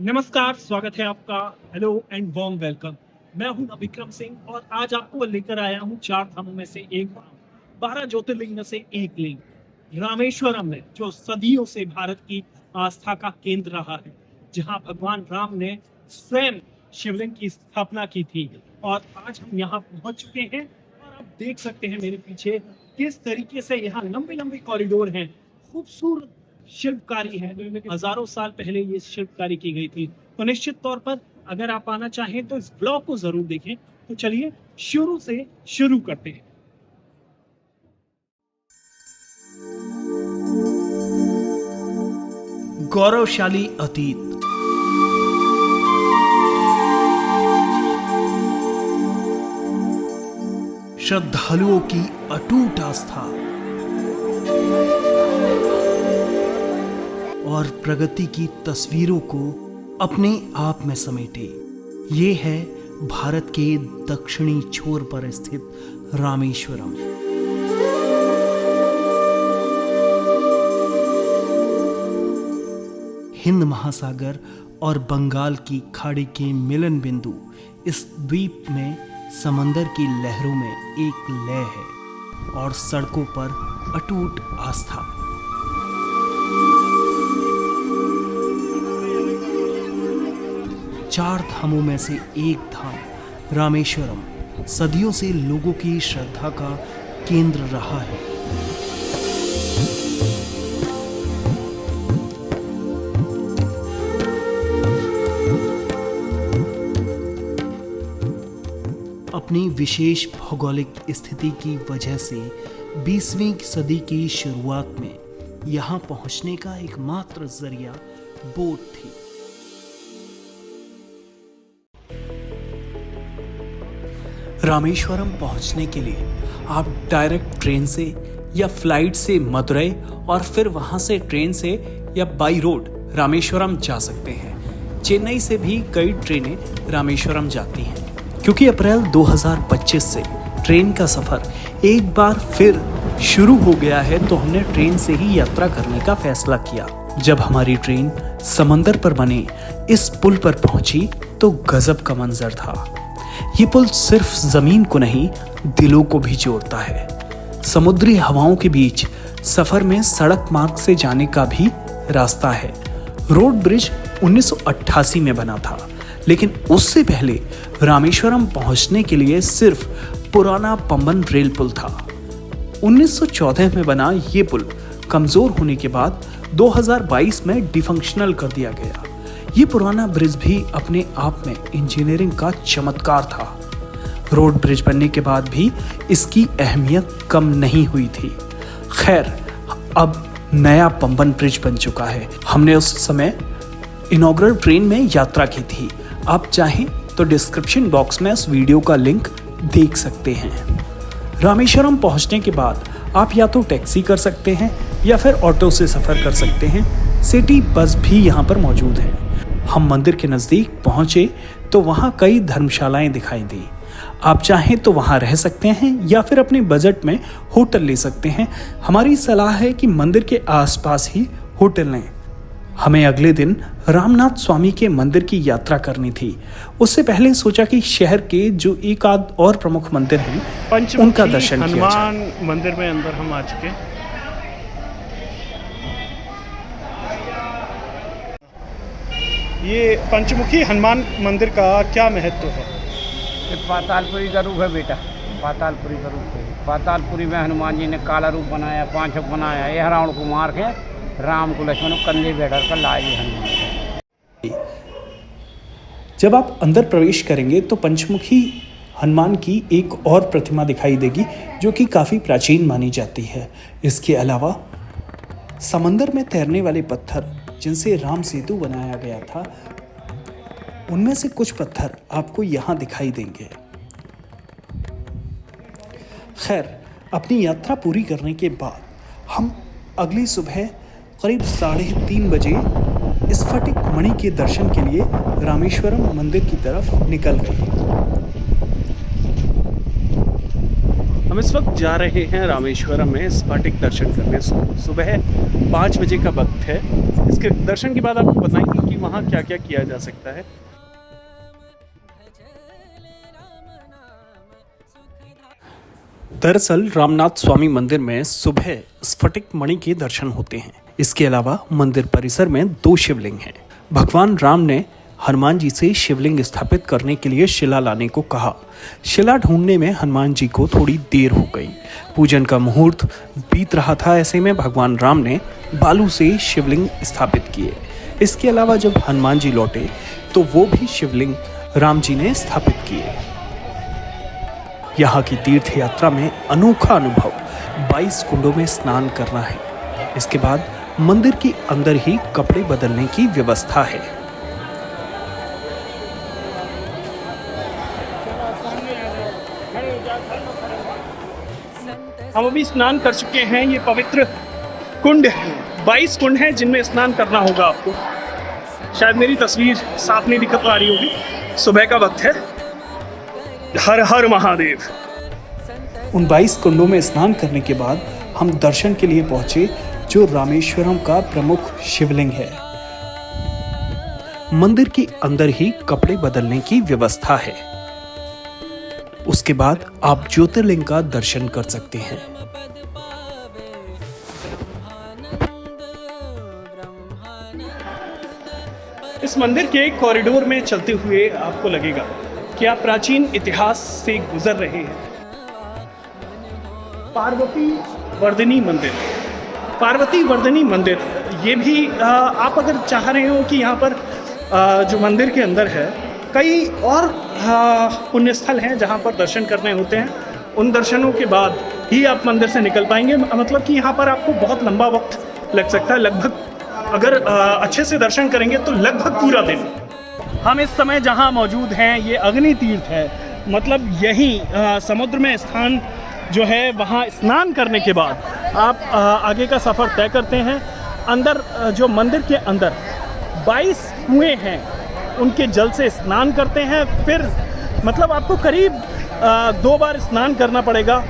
नमस्कार, स्वागत है आपका। Hello and warm welcome. मैं हूं विक्रम सिंह और आज आपको लेकर आया हूं चार धामों में से एक धाम, 12 ज्योतिर्लिंग में से एक लिंग रामेश्वरम में, जो सदियों से भारत की आस्था का केंद्र रहा है, जहां भगवान राम ने स्वयं शिवलिंग की स्थापना की थी। और आज हम यहां पहुंच चुके हैं और आप देख सकते हैं मेरे पीछे किस तरीके से यहाँ लंबी लंबी कॉरिडोर हैं, खूबसूरत शिल्पकारी है। हजारों साल पहले ये शिल्पकारी की गई थी। तो निश्चित तौर पर अगर आप आना चाहें तो इस ब्लॉग को जरूर देखें। तो चलिए शुरू से शुरू करते हैं। गौरवशाली अतीत, श्रद्धालुओं की अटूट आस्था और प्रगति की तस्वीरों को अपने आप में समेटे ये है भारत के दक्षिणी छोर पर स्थित रामेश्वरम। हिंद महासागर और बंगाल की खाड़ी के मिलन बिंदु इस द्वीप में समंदर की लहरों में एक लय है और सड़कों पर अटूट आस्था। चार धामों में से एक धाम रामेश्वरम सदियों से लोगों की श्रद्धा का केंद्र रहा है। अपनी विशेष भौगोलिक स्थिति की वजह से 20वीं सदी की शुरुआत में यहां पहुंचने का एकमात्र जरिया बोट थी। रामेश्वरम पहुंचने के लिए आप डायरेक्ट ट्रेन से या फ्लाइट से मदुरई और फिर वहां से ट्रेन से या बाई रोड रामेश्वरम जा सकते हैं। चेन्नई से भी कई ट्रेनें रामेश्वरम जाती हैं। क्योंकि अप्रैल 2025 से ट्रेन का सफर एक बार फिर शुरू हो गया है, तो हमने ट्रेन से ही यात्रा करने का फैसला किया। जब हमारी ट्रेन समंदर पर बने इस पुल पर पहुंची तो गजब का मंजर था। ये पुल सिर्फ जमीन को नहीं, दिलों को भी जोड़ता है। समुद्री हवाओं के बीच सफर में सड़क मार्ग से जाने का भी रास्ता है। रोड ब्रिज 1988 में बना था, लेकिन उससे पहले रामेश्वरम पहुंचने के लिए सिर्फ पुराना पंबन रेल पुल था। 1914 में बना ये पुल कमजोर होने के बाद 2022 में डिफंक्शनल कर दिया गया। ये पुराना ब्रिज भी अपने आप में इंजीनियरिंग का चमत्कार था। रोड ब्रिज बनने के बाद भी इसकी अहमियत कम नहीं हुई थी। खैर, अब नया पंबन ब्रिज बन चुका है। हमने उस समय इनॉग्रल ट्रेन में यात्रा की थी। आप चाहें तो डिस्क्रिप्शन बॉक्स में उस वीडियो का लिंक देख सकते हैं। रामेश्वरम पहुंचने के बाद आप या तो टैक्सी कर सकते हैं या फिर ऑटो से सफर कर सकते हैं। सिटी बस भी यहाँ पर मौजूद है। हम मंदिर के नज़दीक पहुंचे तो वहाँ कई धर्मशालाएं दिखाई दी। आप चाहें तो वहाँ रह सकते हैं या फिर अपने बजट में होटल ले सकते हैं। हमारी सलाह है कि मंदिर के आसपास ही होटल लें। हमें अगले दिन रामनाथ स्वामी के मंदिर की यात्रा करनी थी। उससे पहले सोचा कि शहर के जो एक आध और प्रमुख मंदिर हैं उनका दर्शन किया जाए। हनुमान मंदिर में अंदर हम आ चुके हैं। ये पंचमुखी हनुमान मंदिर का क्या महत्व है? ये पातालपुरी का रूप है बेटा, पातालपुरी का रूप है। पातालपुरी में हनुमान जी ने काला रूप बनाया, पांचक बनाया। ये रावण को मार के राम को लक्ष्मण को कंधे बैठा कर लाए हनुमान। जब आप अंदर प्रवेश करेंगे तो पंचमुखी हनुमान की एक और प्रतिमा दिखाई देगी, जो कि काफ़ी प्राचीन मानी जाती है। इसके अलावा समंदर में तैरने वाले पत्थर जिनसे राम सेतु बनाया गया था, उनमें से कुछ पत्थर आपको यहाँ दिखाई देंगे। खैर, अपनी यात्रा पूरी करने के बाद हम अगली सुबह करीब 3:30 बजे स्फटिक मणि के दर्शन के लिए रामेश्वरम मंदिर की तरफ निकल गए। हम इस वक्त जा रहे हैं रामेश्वरम में स्फटिक दर्शन करने। सुबह 5 बजे का वक्त है। इसके दर्शन के बाद आपको बताएंगे कि वहाँ क्या क्या किया जा सकता है। दरअसल रामनाथ स्वामी मंदिर में सुबह स्फटिक मणि के दर्शन होते हैं। इसके अलावा मंदिर परिसर में 2 शिवलिंग हैं। भगवान राम ने हनुमान जी से शिवलिंग स्थापित करने के लिए शिला लाने को कहा। शिला ढूंढने में हनुमान जी को थोड़ी देर हो गई। पूजन का मुहूर्त बीत रहा था, ऐसे में भगवान राम ने बालू से शिवलिंग स्थापित किए। इसके अलावा जब हनुमान जी लौटे तो वो भी शिवलिंग राम जी ने स्थापित किए। यहाँ की तीर्थ यात्रा में अनोखा अनुभव 22 कुंडों में स्नान करना है। इसके बाद मंदिर के अंदर ही कपड़े बदलने की व्यवस्था है। हम अभी स्नान कर चुके हैं। ये पवित्र कुंड 22 कुंड हैं जिनमें स्नान करना होगा आपको। शायद मेरी तस्वीर साफ नहीं दिख पा रही होगी। सुबह का वक्त है। हर हर महादेव। उन 22 कुंडों में स्नान करने के बाद हम दर्शन के लिए पहुंचे जो रामेश्वरम का प्रमुख शिवलिंग है। मंदिर के अंदर ही कपड़े बदलने की व्यवस्था है। उसके बाद आप ज्योतिर्लिंग का दर्शन कर सकते हैं। इस मंदिर के कॉरिडोर में चलते हुए आपको लगेगा कि आप प्राचीन इतिहास से गुजर रहे हैं। पार्वती वर्धिनी मंदिर, पार्वती वर्धिनी मंदिर, ये भी आप अगर चाह रहे हो कि यहाँ पर जो मंदिर के अंदर है कई और पुण्य स्थल हैं जहाँ पर दर्शन करने होते हैं, उन दर्शनों के बाद ही आप मंदिर से निकल पाएंगे। मतलब कि यहाँ पर आपको बहुत लंबा वक्त लग सकता है। लगभग अगर अच्छे से दर्शन करेंगे तो लगभग पूरा दिन। हम इस समय जहाँ मौजूद हैं ये अग्नि तीर्थ है। मतलब यही समुद्र में स्थान जो है वहाँ स्नान करने के बाद आप आगे का सफ़र तय करते हैं। अंदर जो मंदिर के अंदर 22 कुएँ हैं उनके जल से स्नान करते हैं। फिर मतलब आपको करीब 2 बार स्नान करना पड़ेगा।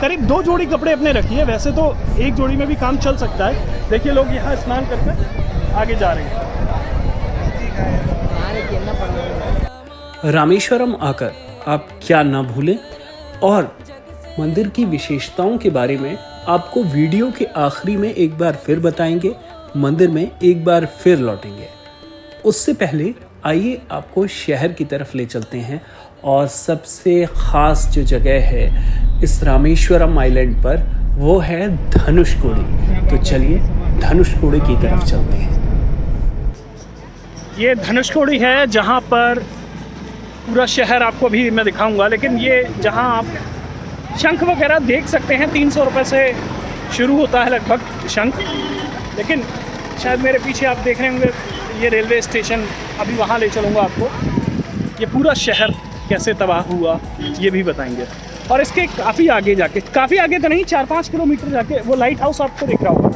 करीब 2 जोड़ी कपड़े अपने रखिए। वैसे तो 1 जोड़ी में भी काम चल सकता है। देखिए लोग यहाँ स्नान करके आगे जा रहे हैं। रामेश्वरम आकर आप क्या ना भूलें और मंदिर की विशेषताओं के बारे में आपको वीडियो के आखिरी में एक बार फिर बताएंगे। मंदिर में एक बार फिर लौटेंगे। उससे पहले आइए आपको शहर की तरफ ले चलते हैं और सबसे ख़ास जो जगह है इस रामेश्वरम आइलैंड पर वो है धनुषकोडी। तो चलिए धनुषकोडी की तरफ चलते हैं। ये धनुषकोडी है जहाँ पर पूरा शहर आपको भी मैं दिखाऊंगा, लेकिन ये जहाँ आप शंख वगैरह देख सकते हैं 300 रुपये से शुरू होता है लगभग शंख। लेकिन शायद मेरे पीछे आप देख रहे होंगे ये रेलवे स्टेशन, अभी वहाँ ले चलूँगा आपको। ये पूरा शहर कैसे तबाह हुआ ये भी बताएंगे। और इसके काफ़ी आगे जाके, काफ़ी आगे तो नहीं, 4-5 किलोमीटर जाके वो लाइट हाउस आपको दिख रहा होगा।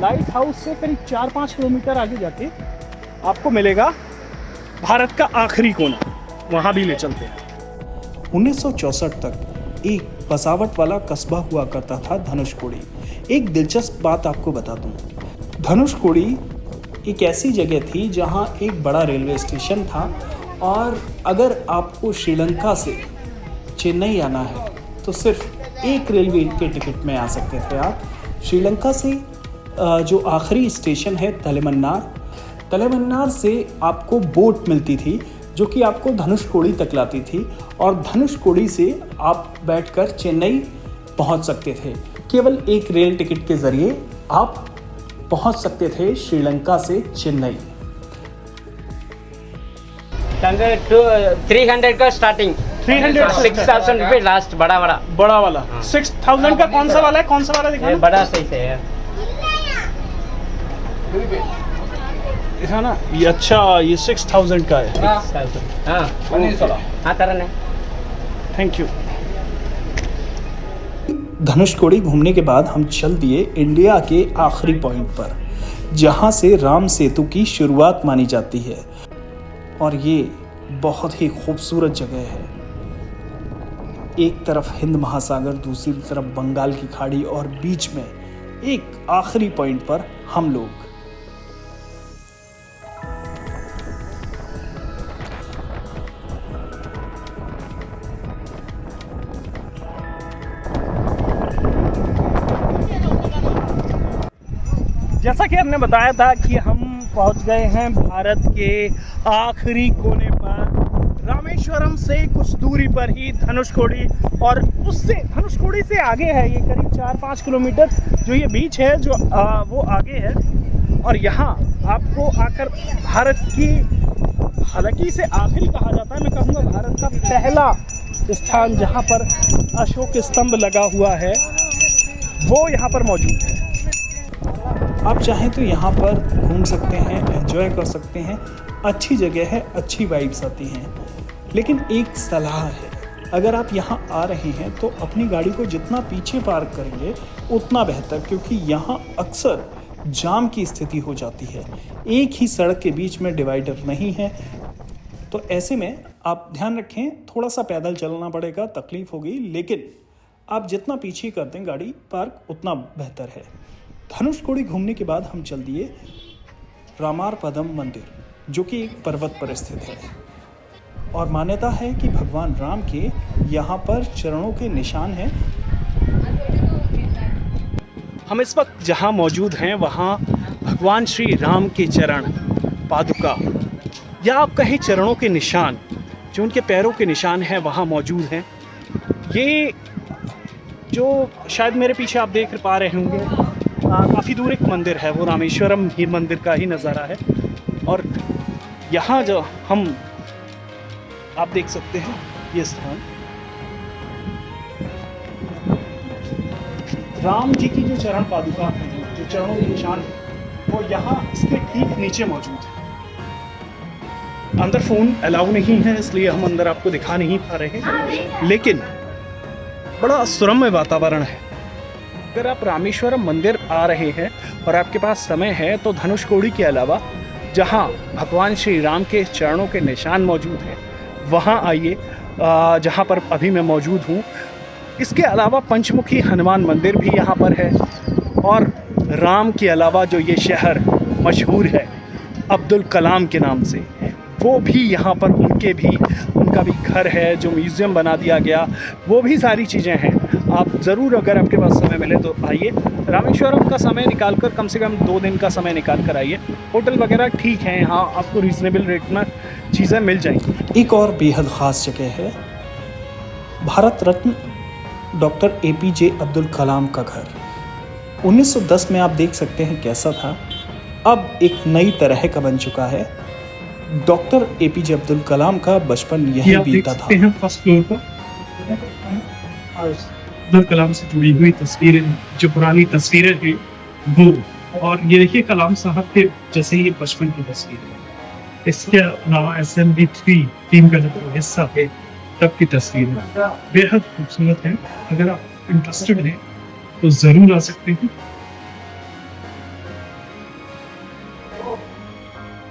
लाइट हाउस से करीब 4-5 किलोमीटर आगे जाके आपको मिलेगा भारत का आखिरी कोना। वहाँ भी ले चलते हैं। 1964 तक एक बसावट वाला कस्बा हुआ करता था धनुषकोडी। एक दिलचस्प बात आपको बता दूं, धनुषकोडी एक ऐसी जगह थी जहां एक बड़ा रेलवे स्टेशन था और अगर आपको श्रीलंका से चेन्नई आना है तो सिर्फ एक रेलवे के टिकट में आ सकते थे आप। श्रीलंका से जो आखिरी स्टेशन है तलेमन्नार से आपको बोट मिलती थी जो कि आपको धनुषकोडी तक लाती थी और धनुषकोडी से आप बैठकर चेन्नई पहुंच सकते थे। केवल एक रेल टिकट के ज़रिए आप पहुंच सकते थे श्रीलंका से चेन्नई। 300 का स्टार्टिंग, 300 6,000 रुपये लास्ट। बड़ा वाला 6000 का कौन सा वाला है? कौन सा वाला दिखाना? बड़ा सही से है ना ये। अच्छा ये 6000 का है। हाँ तरह थैंक यू। धनुषकोडी घूमने के बाद हम चल दिए इंडिया के आखिरी पॉइंट पर जहां से राम सेतु की शुरुआत मानी जाती है और ये बहुत ही खूबसूरत जगह है। एक तरफ हिंद महासागर, दूसरी तरफ बंगाल की खाड़ी और बीच में एक आखिरी पॉइंट पर हम लोग। जैसा कि हमने बताया था कि हम पहुंच गए हैं भारत के आखिरी कोने पर। रामेश्वरम से कुछ दूरी पर ही धनुषकोडी, और उससे धनुषकोडी से आगे है ये करीब 4-5 किलोमीटर जो ये बीच है जो वो आगे है। और यहाँ आपको आकर भारत की, हालांकि इसे आखिरी कहा जाता है, मैं कहूँगा भारत का पहला स्थान जहाँ पर अशोक स्तंभ लगा हुआ है वो यहाँ पर मौजूद है। आप चाहें तो यहाँ पर घूम सकते हैं, एंजॉय कर सकते हैं, अच्छी जगह है, अच्छी वाइब्स आती हैं। लेकिन एक सलाह है, अगर आप यहाँ आ रहे हैं तो अपनी गाड़ी को जितना पीछे पार्क करेंगे उतना बेहतर, क्योंकि यहाँ अक्सर जाम की स्थिति हो जाती है। एक ही सड़क के बीच में डिवाइडर नहीं है, तो ऐसे में आप ध्यान रखें, थोड़ा सा पैदल चलना पड़ेगा, तकलीफ होगी, लेकिन आप जितना पीछे कर दें गाड़ी पार्क उतना बेहतर है। धनुषकोडी घूमने के बाद हम चल दिए रामारपदम मंदिर, जो कि एक पर्वत पर स्थित है और मान्यता है कि भगवान राम के यहाँ पर चरणों के निशान हैं। हम इस वक्त जहाँ मौजूद हैं वहाँ भगवान श्री राम के चरण, पादुका, या आप कहें चरणों के निशान, जो उनके पैरों के निशान हैं वहाँ मौजूद हैं। ये जो शायद मेरे पीछे आप देख पा रहे होंगे, काफ़ी दूर एक मंदिर है, वो रामेश्वरम ही मंदिर का ही नज़ारा है। और यहाँ जो आप देख सकते हैं ये स्थान राम जी की जो चरण पादुका है, जो चरणों के निशान है, वो यहाँ इसके ठीक नीचे मौजूद है। अंदर फ़ोन अलाउ नहीं है, इसलिए हम अंदर आपको दिखा नहीं पा रहे, लेकिन बड़ा सुरम्य वातावरण है। अगर आप रामेश्वरम मंदिर आ रहे हैं और आपके पास समय है तो धनुषकोडी के अलावा जहां भगवान श्री राम के चरणों के निशान मौजूद हैं वहां आइए, जहां पर अभी मैं मौजूद हूं। इसके अलावा पंचमुखी हनुमान मंदिर भी यहां पर है, और राम के अलावा जो ये शहर मशहूर है अब्दुल कलाम के नाम से, वो भी यहाँ पर उनका भी घर है जो म्यूज़ियम बना दिया गया, वो भी सारी चीज़ें हैं। आप ज़रूर, अगर आपके पास समय मिले तो आइए। रामेश्वरम का समय निकाल कर, कम से कम 2 दिन का समय निकाल कर आइए। होटल वगैरह ठीक है, यहाँ आपको रीज़नेबल रेट में चीज़ें मिल जाएंगी। एक और बेहद ख़ास जगह है भारत रत्न डॉक्टर APJ अब्दुल कलाम का घर। 1910 में आप देख सकते हैं कैसा था, अब एक नई तरह का बन चुका है। डॉक्टर APJ अब्दुल कलाम का बचपन यही बीता था। फर्स्ट फ्लोर पर अब्दुल कलाम से जुड़ी हुई तस्वीरें, जो पुरानी तस्वीरें हैं वो, और ये देखिए कलाम साहब के जैसे ही बचपन की तस्वीरें। इसके अलावा SMB3 टीम का जो हिस्सा है तब की तस्वीरें बेहद खूबसूरत हैं। अगर आप इंटरेस्टेड हैं तो ज़रूर आ सकते हैं।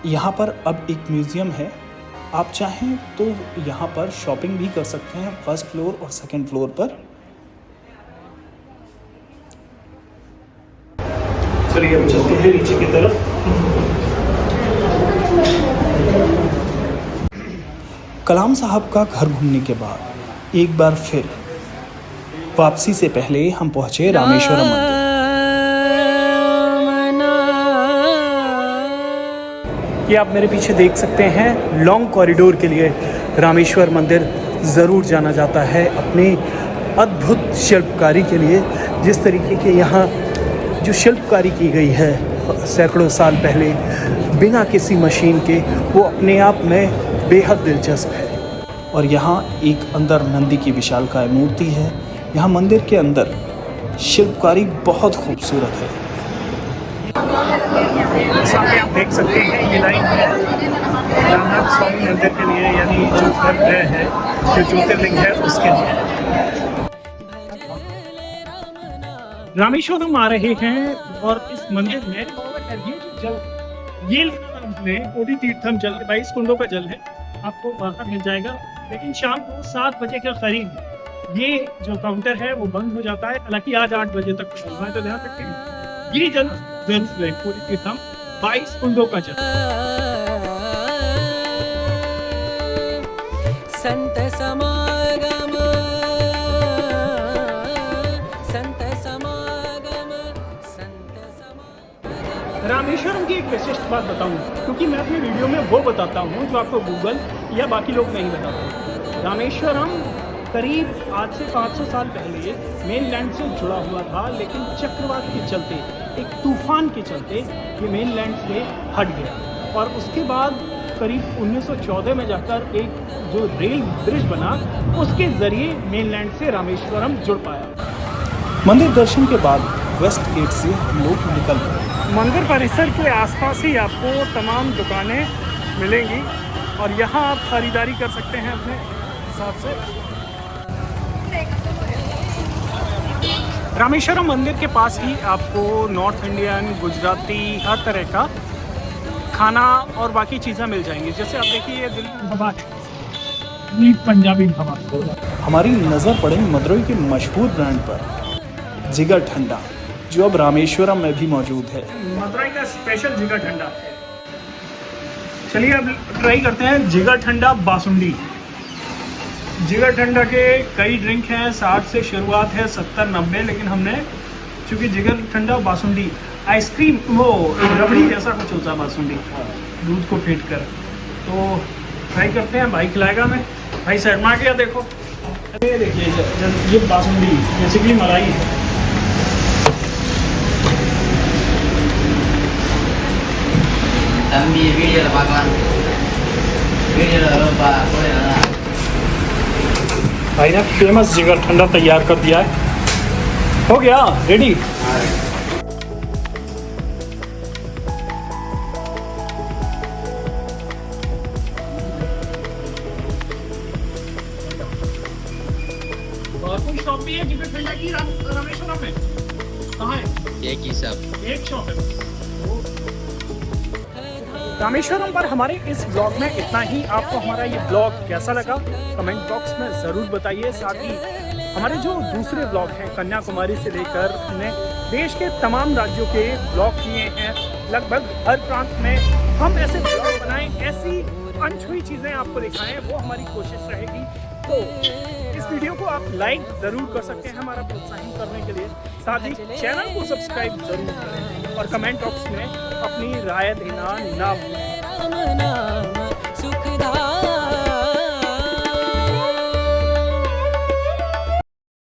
यहाँ पर अब एक म्यूज़ियम है, आप चाहें तो यहाँ पर शॉपिंग भी कर सकते हैं, फर्स्ट फ्लोर और सेकंड फ्लोर पर। चलिए अब चलते हैं नीचे की तरफ। कलाम साहब का घर घूमने के बाद एक बार फिर वापसी से पहले हम पहुँचे रामेश्वरम मंदिर। ये आप मेरे पीछे देख सकते हैं, लॉन्ग कॉरिडोर के लिए रामेश्वर मंदिर ज़रूर जाना जाता है अपनी अद्भुत शिल्पकारी के लिए। जिस तरीके के यहाँ जो शिल्पकारी की गई है सैकड़ों साल पहले बिना किसी मशीन के, वो अपने आप में बेहद दिलचस्प है। और यहाँ एक अंदर नंदी की विशालकाय मूर्ति है। यहाँ मंदिर के अंदर शिल्पकारी बहुत खूबसूरत है। सामने आप देख सकते हैं ये लाइन है रामनाथ स्वामी मंदिर के लिए, यानी जो गर्भगृह है, जो ज्योतिर्लिंग है उसके लिए। रामेश्वरम आ रहे हैं और इस मंदिर में ये जल, ये कोटि तीर्थम जल 22 कुंडों का जल है, आपको बाहर मिल जाएगा। लेकिन शाम को 7 बजे के करीब ये जो काउंटर है वो बंद हो जाता है, हालांकि आज 8 बजे तक खुला है, तो ध्यान रखें। ये जन पूरी तीर्थम 22 कुंडों का जल। संत समागम संत समागम संत समागम। रामेश्वरम की एक विशिष्ट बात बताऊं, क्योंकि मैं अपने वीडियो में वो बताता हूं जो आपको गूगल या बाकी लोग नहीं बताते। रामेश्वरम करीब आज से 500 साल पहले मेनलैंड से जुड़ा हुआ था, लेकिन चक्रवात के चलते, एक तूफान के चलते ये मेनलैंड से हट गया और उसके बाद करीब 1914 में जाकर एक जो रेल ब्रिज बना, उसके जरिए मेनलैंड से रामेश्वरम जुड़ पाया। मंदिर दर्शन के बाद वेस्ट गेट से हम लोग निकल गए। मंदिर परिसर के आसपास ही आपको तमाम दुकानें मिलेंगी और यहाँ आप खरीदारी कर सकते हैं अपने हिसाब से। रामेश्वरम मंदिर के पास ही आपको नॉर्थ इंडियन, गुजराती, हर तरह का खाना और बाकी चीज़ें मिल जाएंगी। जैसे आप देखिए दिल्ली पंजाबी ढाबा। हमारी नज़र पड़ी मदुरई के मशहूर ब्रांड पर, जिगर ठंडा, जो अब रामेश्वरम में भी मौजूद है। मदुरई का स्पेशल जिगर ठंडा। चलिए अब ट्राई करते हैं जिगर ठंडा बासुंदी। जिगर ठंडा के कई ड्रिंक हैं, 60 से शुरुआत है, 70-90, लेकिन हमने चूँकि जिगर ठंडा बासुंदी आइसक्रीम वो रबड़ी जैसा कुछ होता है बासुंदी, दूध को फेंट कर, तो ट्राई करते हैं। भाई खिलाएगा हमें। भाई साइड में आ गया, देखो ये देखिए ये बासुंदी बेसिकली मलाई है। தம்பி வீடியோல பார்க்கலாம் வீடியோல ரொம்ப போறேன் भाई ने फेमस जिगर ठंडा तैयार कर दिया है। हो गया रेडी। और कोई शॉप भी है जिगर ठंडा की रामेश्वरम में? कहाँ है? एक ही सब एक शॉप है। रामेश्वरम पर हमारे इस ब्लॉग में इतना ही। आपको हमारा ये ब्लॉग कैसा लगा कमेंट बॉक्स में ज़रूर बताइए। साथ ही हमारे जो दूसरे ब्लॉग हैं कन्याकुमारी से लेकर हमने देश के तमाम राज्यों के ब्लॉग किए हैं। लगभग हर प्रांत में हम ऐसे ब्लॉग बनाएं, ऐसी अनछुई चीज़ें आपको दिखाएं, वो हमारी कोशिश रहेगी। तो इस वीडियो को आप लाइक ज़रूर कर सकते हैं हमारा प्रोत्साहन करने के लिए। साथ ही चैनल को सब्सक्राइब ज़रूर करें और कमेंट बॉक्स में अपनी राय देना ना भूलें। सुखदा